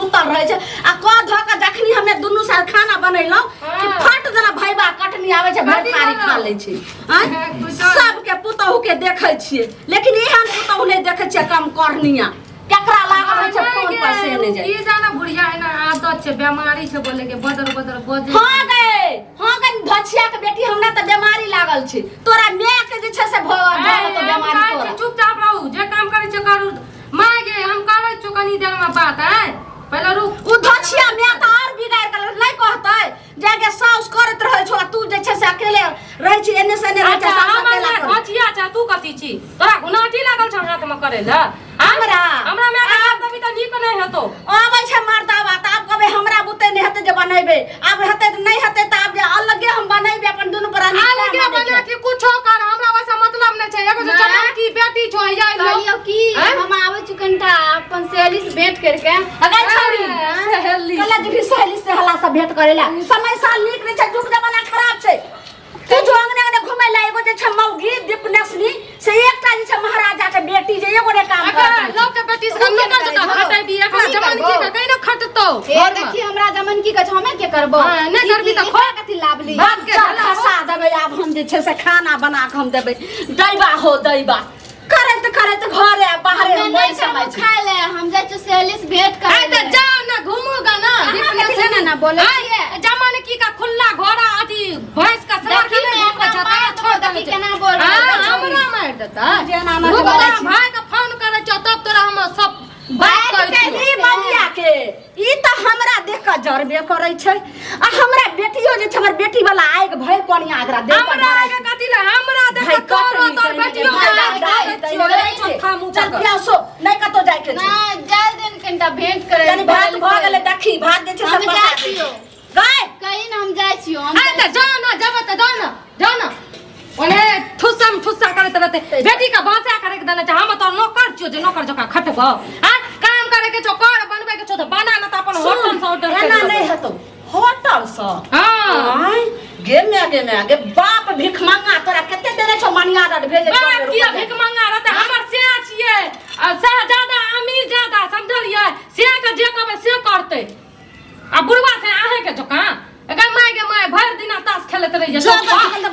सुतल रहे छे आ क ध के जखनी हमे दुनु साल खाना बनैलौ कि फट जना भैबा कटनी आवे छे भात खारी खा ले छे सब के पुतहु के देखै छिए लेकिन एहन पुतहु नै देखै छिए कम करनिया केकरा लागल रहे छे फोन पर से नै जाय ई जाना बुढ़िया है ना आदत छे बीमारी छे बोले के बदर बदर बोजे हां गए धछिया के बेटी हमरा त बीमारी लागल छे तोरा माय के जे छे से भगवान तो बीमारी तोरा चुपचाप रहू जे काम करे छे करू मां गे हम करे छु कनी देर में बात है पहले रुक उ धछिया माय त और बिगाड़ के नै कहतै जाके साउस करत रहे छो तू जे छे से अकेले रह छी एने से ने रह छ अकेला धछिया छ तू कथि छी तोरा गुनाटी लागल छ हाथ में करे ल हमरा में हाथ दबी त नीक नै हेतो आबै छ मर्दा बात आब कबे हमरा बुते नै हेते जे बनैबे आब हेते त नै हेते त आब जे अलगे हम बनैबे अपन दुनु प्राणी अलगे बना के कुछो कर हमरा वैसा मतलब नै छै एगो जनम की बेटी छ आइ लो की हम आबै छु कनटा अपन सहेली से भेंट करके अगर छोड़ी सहेली कला जी सहेली से हला से भेंट करेला समय साल नीक नै छै जुग जमाना खराब छै तू जो अंगने अंगने घुमै ला एगो जे छ मौगी दीपनसनी से एकटा जे छ महाराजा के बेटी जे एगो ने काम करत लोग के बेटी से न कर त खटै भी एकरा जमन की के कहिनो खटतो ए देखी हमरा जमन की कछ हमें के करबो नै करबी त खो कथि लाभली बात के खसा देबै आब हम जे छ से खाना बना के हम देबै दैबा हो दैबा करत घरे बाहर नहीं समय खाए ले हम जाय छ सहेली से भेंट करे त जाओ ना घूमोगा ना देखने ना बोले जमन की का खुला घोड़ा अथी भैंस का सवार के नहीं जाता छोड़ दे केना बोल हमरा मार देता जेना ना भाई का फोन करे छ तब तोरा हम सब बात कहली ममिया के ई त हमरा देख के जरबे करै छै आ हमरा बेटियो जे छ हमर बेटी वाला आइग भई कोनी आगरा देख हमरा आइग कथि ले हमरा देख के तोरो तोर बेटियो चल प्यासो नै कतो जाय के ना जाय दिन कनटा भेंट करे यानी भात भ गेले देखी भात जे छ सब बता दियो गए कहीं ना हम जाय छियो हम आ त जाओ ना जब त जाओ ना ओने ठुस्सा करत रहते बेटी का बासा करे के देना हम तो नौकर छियो जे नौकर जका खटबो हां काम करे के छो कर बनबे के छो त बना ना त अपन होटल से ऑर्डर एना नै हतो होटल से हां गे बाप भिख मांगा तोरा कते देने छो मनिया रड भेजे बाप किया भिख मांगा रहते हमर से छिए ज्यादा अमीर ज्यादा समझलिए से के जे कहबे से करते आ बुढ़वा से आहे के जका अगर माय गे माय भर दिन ताश खेलत रही जे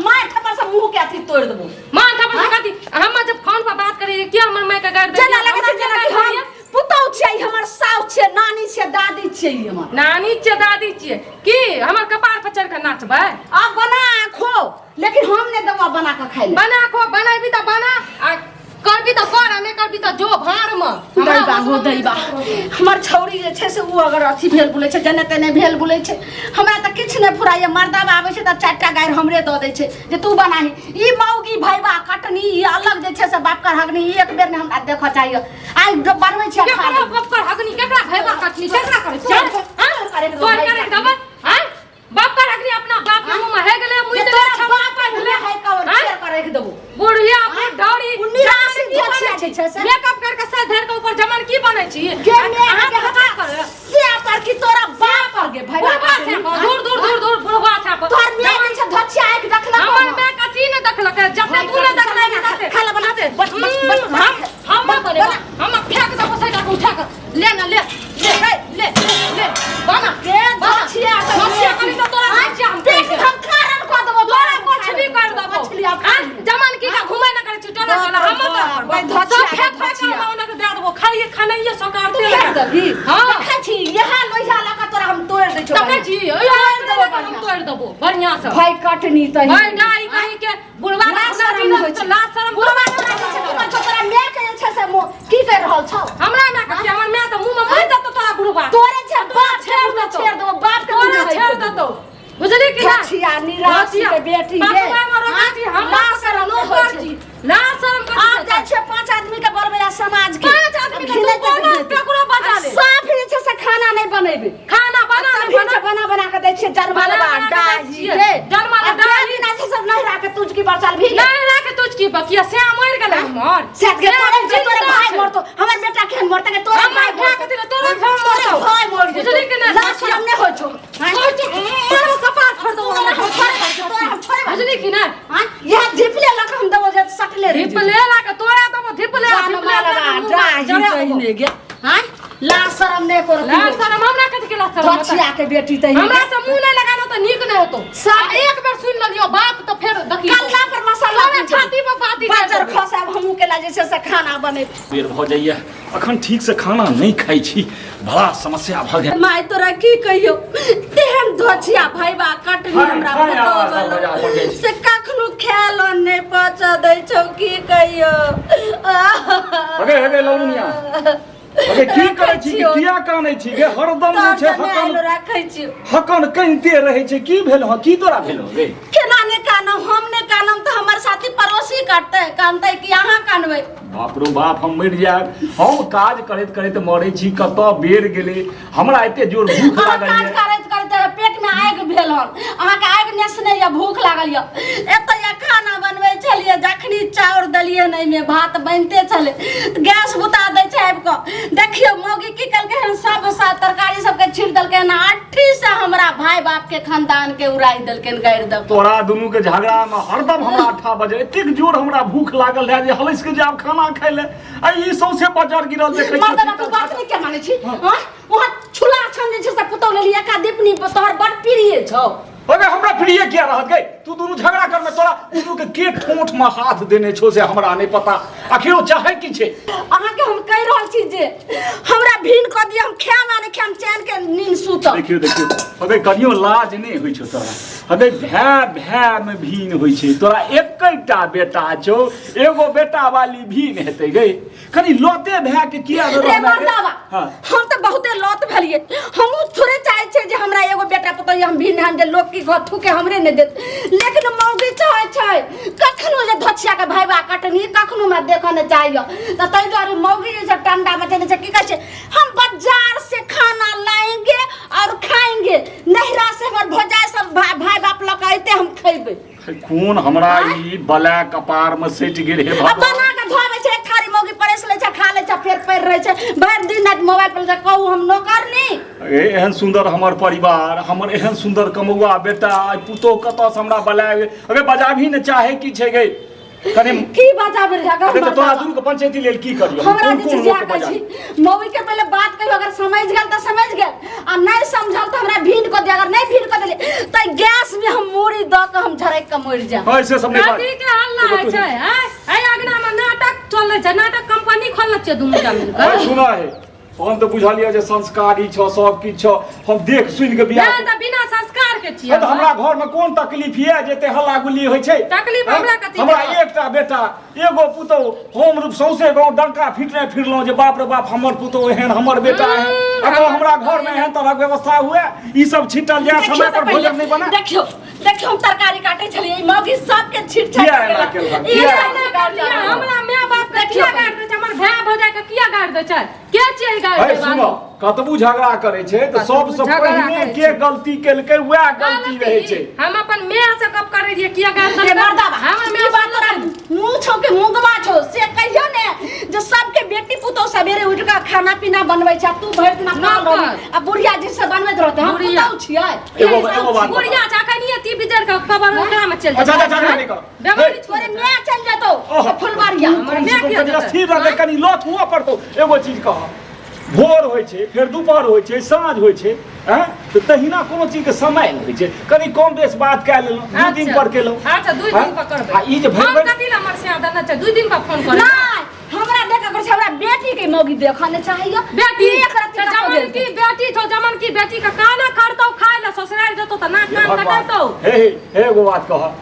माय ठपर से मुंह के अथी तोड़ देबो मां ठपर से कथि हम जब फोन पर बात करी कि हमर माय के गाड़ दे जना लगे छै जना कि हम पुतौ छै हमर साउस छै नानी छै दादी छै हमर नानी छै दादी छै की हमर कपार पर चढ़ के नाचबे आ बना खो लेकिन हम ने दवा बना के खाइ ले बना खो बनाबी त बना आ करबी त कर आ नै करबी त जो भार में दैबा हो दैबा हमर छौरी जे छै से उ अगर अथी भेल बुलै छै जने तने भेल बुलै छै हमरा त किछ नै फुराइए मर्दा आबै छै त चारटा गायर हमरे द दै छै जे तू बनाही ई मौगी भैबा कटनी ई अलग जे छै से बाप कर हगनी ई एक बेर ने हमरा देख चाहिए आइ बनबै छै खा ले बाप कर हगनी केकरा भैबा कटनी केकरा करे छै हां करे दबा हां बाप कर हगनी अपना बाप के मुंह में है गेले मुई त बाप भेले है कवर शेयर करे के देबो बुढ़िया अपनी ढौरी 19 छै से मेकअप करके सर धर के ऊपर जमन की बनै छी के में के हटा कर से पर की तोरा बाप पर गे भैबा से दूर बुढ़वा से पर तोर में छै धछिया एक देखला हमर में कथि न देखलक जब तू न देखले न खाला बना दे बस हम बने हम फेंक सब सैडा को उठा के ले ना ले बना के धछिया करी तो तोरा हम देख हम कारण को देबो तोरा कुछ भी कर देबो जमन की का घुमै न करे छुटना हम तो सब फेंक के हम न दे देबो खाइए खानइए सरकार दे देबी हां देखै छी यहां लोहिया लगा तोरा हम तोड़ दै छौ तके छी हम तोड़ देबो बढ़िया से भाई कटनी तही भाई डाई कहीं के बुढ़वा लाज शरम बुढ़वा तोरा मैं के छै से की कर रहल छौ हमरा में के हमर मैं त मुंह में मार दत तोरा बुढ़वा तोरे छै बाप छेड़ दो बाप के तोरे छेड़ दतो बुझली कि ना छिया निराशी के बेटी गे हम ला शरम न होय छी ला शरम कर आ जाय छै पांच आदमी के बोलबे समाज के पांच आदमी के कोना केकरो बजा ले साफ जे छै से खाना नै बनेबे खाना बना के दै छै जरमाला डाही गे जरमाला डाही ना छै सब नहीं राखे तुझ की बरसाल भी नहीं राखे तुझ की बकिया से मर गेले हमर से के तोरे भाई मरतो हमर बेटा केहन मरता के तोरे भाई के दिले तोरे भाई मर बुझली कि ना लाश हम नै होय छौ तोरा कपार फड़ दो बुझली कि ना हां यह धिपले लक हम देबो जे सकले धिपले ला के तोरा देबो धिपले धिपले डाही चाहिए गे हां ला शरम नै कर लाज शरम हमरा कथि के लाज शरम बचिया के बेटी तही हमरा से मुंह नहीं लगाना तो नीक नहीं होतो सब एक बार सुन लियो बात तो फिर देखिए कल्ला पर मसाला तोरे छाती पर बाती बाजार खसाब हमहू के ला जैसे से खाना बने बेर भ जाइए अखन ठीक से खाना नहीं खाई छी बड़ा समस्या भ गेल माय तोरा की कहियो तेहन धोछिया भाईबा कटनी हमरा बतावल से कखनो खेल नहीं पच दै छौ की कहियो अगे अगे लौनिया अगे की करे छी कि किया कानै छी गे हरदम जे छै हकन राखै छी हकन कइते रहै छै की भेल ह की तोरा भेल गे केना ने कानम हम ने कानम त हमर साथी पड़ोसी काटते कानते कि अहाँ कानबै बाप रो बाप हम मर जाब हम काज करैत करैत मरै छी कत बेर गेले हमरा एते जोर भूख लागल काज है करैत करैत पेट में आगि भेल हन अहाँ के आगि नेसने या भूख लागल य एतय या खाना बनबै छलिए जखनी चाउर दलिए नहीं में भात बनते छले गैस बुता दै छै आबि क देखियो मौगी की कलके हन सब तरकारी सब के छीट दलके ना अट्ठी से हमरा भाई बाप के खानदान के उड़ाई दलके गाड़ि द तोरा दुनू के झगड़ा में हरदम हमरा 8 बजे एतेक जोर हमरा भूख लागल है जे हलस के जाब खाना खाइ ले आ ई सौसे बाजार गिरल देखै छी मर्दना तू बात नहीं के माने छी हां वहां छुला छन जे छै से पुतौ लेलिया का दीपनी तोहर बड़ प्रिय छौ अगे हमरा प्रिय क्या रहत गई तू दोनों झगड़ा कर में तोरा दोनों के ठोंठ में हाथ देने छो से हमरा नहीं पता आखिर वो चाहे की छे अहाँ के हम कह रहल छी जे हमरा भीन क दिय हम खाम आ नहीं खाम चैन के नींद सुत देखियो देखियो अगे कनियो लाज नहीं होई छो तोरा अगे भै में भीन होई छे तोरा एकैटा बेटा छो एगो बेटा वाली भीन हेतै गई कनी लोते भै के किया रे मर्दावा हम तो बहुते लौत भेलिए हम थोड़े चाहे छे जे हमरा एगो बेटा पुतौ हम भीन हम जे लोग की गथू के हमरे ने देत लेकिन मौगी चाहे छै कखनो जे धछिया के भाईबा कटनी कखनो मैं देखा न चाहिए त तै दुआरे मौगी जे सब टंडा मचने छै की कहै छै हम बाजार से खाना लाएंगे और खाएंगे नहरा से हमर भौजाई सब भाई बाप लक आइते हम खइबे खून हमरा ई बला कपार में सट गेल हे अब बना के धोबे छै थारी मौगी परेस ले छै खा ले छै फेर पैर रहे छै भर दिन रात मोबाइल पर जे कहू हम नौकरनी एहन सुंदर हमर परिवार हमर एहन सुंदर कमौआ बेटा पुतो कत से हमरा बलाए अबे बजाभी न चाहे की छै गे कने की बजाबे रे अगर तो तोरा दुनू के पंचायती लेल की करियो हमरा जे छै जा कहै छी मौगी के पहले बात कहियो अगर समझ गेल त समझ गेल आ नहीं समझल त हमरा भीन क दे अगर नहीं भीन क देले त गैस में हम मूड़ी द के हम झरक के मर जा ऐसे सब नहीं कथि के हल्ला है छै ए अगना में नाटक चलै छै नाटक कंपनी खोलल छै दुनू जमीन है सुना है हम तो बुझलिए जे संस्कारी छ सब किछ छ हम देख सुन के बियाह नहीं त बिना संस्कार के छियै त हमरा घर में कोन तकलीफ है जेते हल्ला गुल्ली होय छै तकलीफ हमरा कथि हमरा एकटा बेटा एगो पुतो हम रूप सौसे गांव डंका फिटने फिरलो जे बाप रे बाप हमर पुतो एहन हमर बेटा है अगर हमरा घर में एहन तरह व्यवस्था हुए ई सब छिटल जाय समय पर भोजन नहीं बना देखियो देखियो हम तरकारी काटे छलिए मौगी सब के छीट छाट ई सब हमरा माय बाप के किया गाड़ दे छै हमर भाई भौजाई के किया गाड़ दे छै के छियै गाड़ दे सुनो कतबू झगड़ा करे छै त सबसे पहिने के गलती केलकै वह गलती रहै छै हम अपन माय से गप करे रिए किया गाड़ दे मर्दावा हमर माय बात तोरा मुंह छौ के मुंगवा छौ से कहियो ने जे सबके बेटी पुतो सवेरे उठ के खाना पीना बनबै छै तू भरि दिन अपना आ बुढ़िया जी से बनबैत रहते हम पुतौ छियै एगो बात बुढ़िया चाकनिए ती बिजर के खबर ओकरा में चल अच्छा नहीं कर बेमारी तोरे माय चल जतो फुलबारिया हमर माय के स्थिर रह कनी लत हुआ पड़तो एगो चीज कह भोर होय छै फिर दोपहर होय छै साँझ होय छै हैं तो तहिना कोनो चीज के समय होय छै कनी कम बेस बात क लेलो दू दिन पर केलो अच्छा 2 दिन पर करबे आ ई जे हम कथि ला हमर से आदत छै 2 दिन पर फोन कर नहीं हमरा देख कर हमरा बेटी के मौगी देखने चाहिए बेटी जमन की बेटी तो जमन की बेटी का काना करतो खाय ला ससुराल जतो त नाक कान कटतो हे एगो बात कह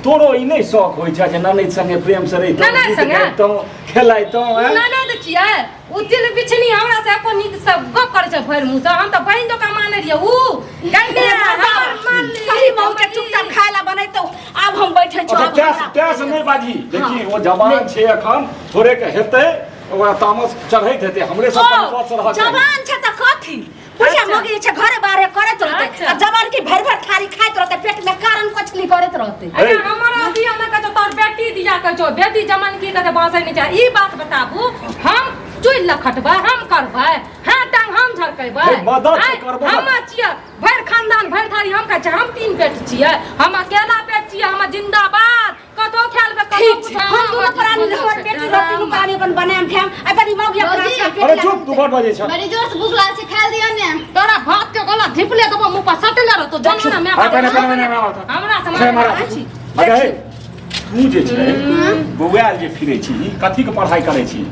तोरो ई नहीं शौक होय छै जे ननद संगे प्रेम से रहितो खेलाइतो ननद छियै उतिल बिछनी हमरा से अपन नीक सब गप करे छै भर मुंह से हम त बहिन तो कमाने रिए ऊ गंडे हमर मान कही मौ के चुपचाप खाय ला बनैतो आब हम बैठे छी क्या से नहीं बाजी देखी वो जवान छै अखन थोड़े के हेतै ओकरा तामस चढ़ैत हेतै हमरे सब पर बस रहत जवान छै त कथी पूछा मौगी छै घरे बाहरे करत रहते आ जवान की भर भर थारी खाइत रहते पेट में कारण कछली करत रहते अरे हमरा दिया न कह तोर बेटी दिया कह बेटी जमन की कह बासे नहीं चाहे ई बात बताबू हम चुल लखटबा हम करबै हां टांग हम झरकैबै मदद करबै हम छियै भर खानदान भर थारी हम कह हम 3 बेटी छियै हम अकेला बेटी छियै हम जिंदाबाद कतो ख्याल में कतो ठीक छै पूछा हम दुनू प्राणी हमर बेटी रोटी के पानी अपन बनाएम खाएम आ कनी मौगी अपना रोजी। से अरे चुप तू बड़ बजे छ बड़ी जोर से भूख लागल छै खाए दियो ने तोरा भात के गला धिपले के मुंह पर सटले रह तो जनना में आ पने हमरा छै समाज मारा में छी अरे तू जे छै बौआल जे फिरै छी कथी के पढ़ाई करै छी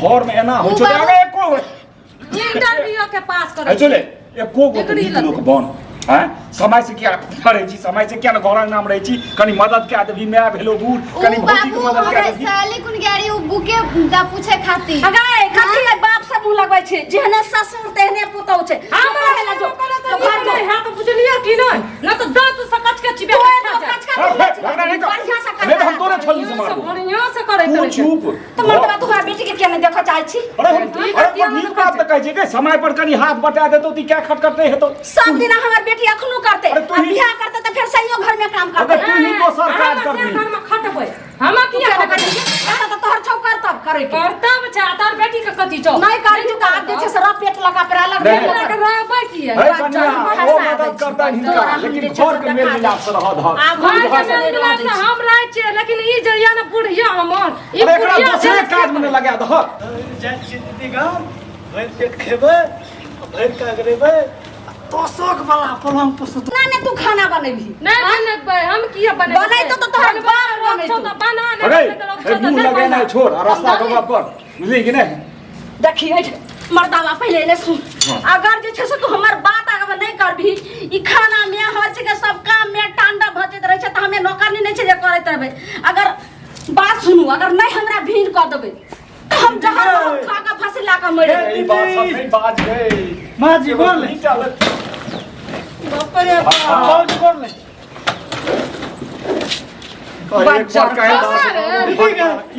घर में एना होइ छै अरे एको इंटरव्यू के पास ए करे चले एको गो लोक बन हैं समय से क्या रहे छी समय से क्या घर नाम रहे छी कनी मदद के आदमी मैं भेलो बूढ़ कनी ऊ भौजी के बाबू मदद के हमरे आदमी साली कुन गाड़ी ऊ बुके दा पूछे खातिर अगाय कथी है बाप सब मुंह लगबै छै जेहने ससुर तेहने पुतौ छै हमरा हेला जो तो घर में है तो बुझलियो कि नहीं न तो दांत से कच के चिबे लगना नहीं बढ़िया से अरे हम तोरे छल्ली से मारबो बढ़िया से करे तू चुप तो मर्दवा तुम्हारा बेटी के केने देखो चाहे छी अरे हम नीक बात त कहै छी के समय पर कनी हाथ बटा देतो ती क्या खटखट नहीं हेतो सब दिन हमर बेटी अखनो करते अरे तू अब ही- बियाह करते तो फिर सहियो घर में काम करते अगर तू ही दोसर काज करबी घर में खटबै हम तू किया क्या खटबै करते तो तोहर छौ करतब करे के कर्तव्य छै तार बेटी के कथी छौ नहीं करी तो आप देखे से रफ पेट लगा पर अलग नहीं। भेल के रहबै की है है कन्या वो मदद करता हिनका लेकिन घर के मेल मिलाप से रह धर आब घर हम के घर से मेल से हम रहै छियै लेकिन ई जे या न बुढ़िया हमर ई अरे एकरा बुढ़िया दोसरे काज में लगा दह जाइ छियै दीदी गाम भरि पेट खेबै भरि कागरेबै तोसक वाला पलंग पर सुत ना ने तू खाना बनेबी नहीं बनबै हम किया बने बनै तो तोहर बाप बनै तो तू बना अरे नहीं ए मुंह लगे ना छोड़ और रास्ता कबा पर बुझली कि नहीं देखी मर्दावा पहले ने सुन अगर जे छै से तू हमर बात आगे नहीं करबी ई खाना में हर चीज के सब काम में टांडा भजत रहे छै त हमें नौकरनी नहीं छै जे करैत रहबे अगर बात सुनू अगर नहीं हमरा भीन क देबे तो हम जहर खा के फसिला के मर यही बात सब नहीं बाज गई माँ जी बोल नहीं चलत बाप रे बाबूजी बोल ले एक बार कहे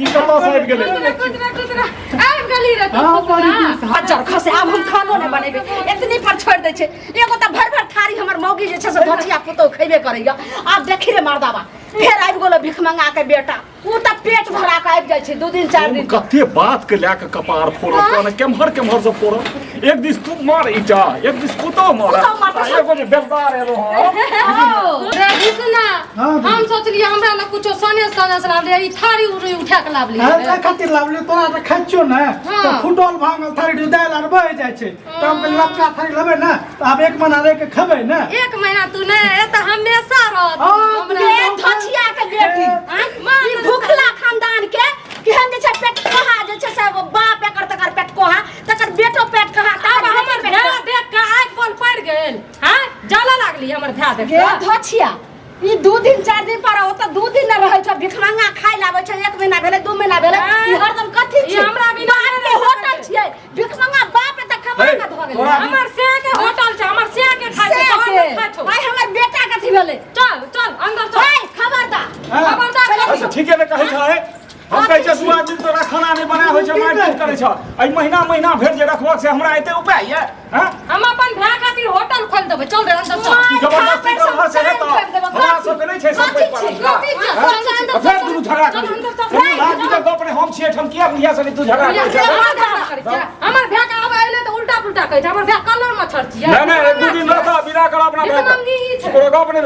ई कतौ से आबि गेलै आबि गेली रे तू बच्चर खसे अब हम खानो नहीं बनेबे इतनी पर छोड़ दे छै एगो त भर भर थारी हमर मौगी जे छै से भचिया पुतौ खइबे करैया आब देखी रे मर्दावा फेर आबि गेलो भिख मंगा के बेटा ऊ त पेट भरा के आबि जाइ छै 2 दिन 4 दिन कते बात के लेके कपार फोड़ कोन केमहर से फोड़ एक दिस तू मार ईटा एक दिस पुतो मार पुतौ मार। एगो जे बेलदार है रहो रे सुना हाँ, हम सोचलिए हमरा ल कुछो सने लाभ ले ई थारी उड़ी उठा के लाभ हां ले का खातिर लावले तोरा त खाइछो ना हाँ। तो फुटबॉल भांगल थारी दाल आर बह जाइ छै त हम कहलिए लपका थारी लेबै ना त आब एक महीना रह के खेबै ना एक महीना तू ने ए त हमेशा रहत हाँ, ए धचिया के बेटी ई भूखला खानदान के केहन जे छै पेट कोहा जे छै से बाप एकर तकर पेट कोहा तकर बेटो पेट कोहा अब हमर भे देख के आँख बोल पड़ गेल हां जाला लागली हमर भे देख गे के धचिया ई 2 दिन 4 दिन पर हो त 2 दिन न रहै छै भिखमंगा खाइ लाबै छै 1 महीना भेलै 2 महीना भेलै ई हरदम कथी ई छै हमरा बिना बाप के होटल छियै भिखमंगा बाप त खमा हे, के धो गेलै तोरा- हमर से के होटल छै हमर से के खाइ छै तोहर नहि खाइ छौ भाई हमर बेटा कथी भेलै चल चल अंदर चल भाई खबरदार खबरदार अच्छा ठीक है कहै छै हम कहै छै दुआ दिन तोरा खाना नहीं बना होइ छै मार की करै छ आई महीना भेट जे रखबक से हमरा एते उपाय है हैं हम अपन भे खातिर होटल खोल देबै चल रे अंदर चल माय जबरदस्ती खा करबा से के हेतौ सब कर देबो। हमरा सब नहीं छै सब कथी कोई छै? पड़ा कथी छै? चल अंदर फेर चल। तू झगड़ा चल कर अंदर चल। तू लाज के गप ने हम छियै हम किया बुझिया से तू झगड़ा कर हमर भे के आब अइले त उल्टा पुल्टा कहै छै हमर भे कलर मच्छर छियै नहीं नहीं 2 दिन रहता बिना कर अपना भिखमंगी ई छै। ओकरो गप नहीं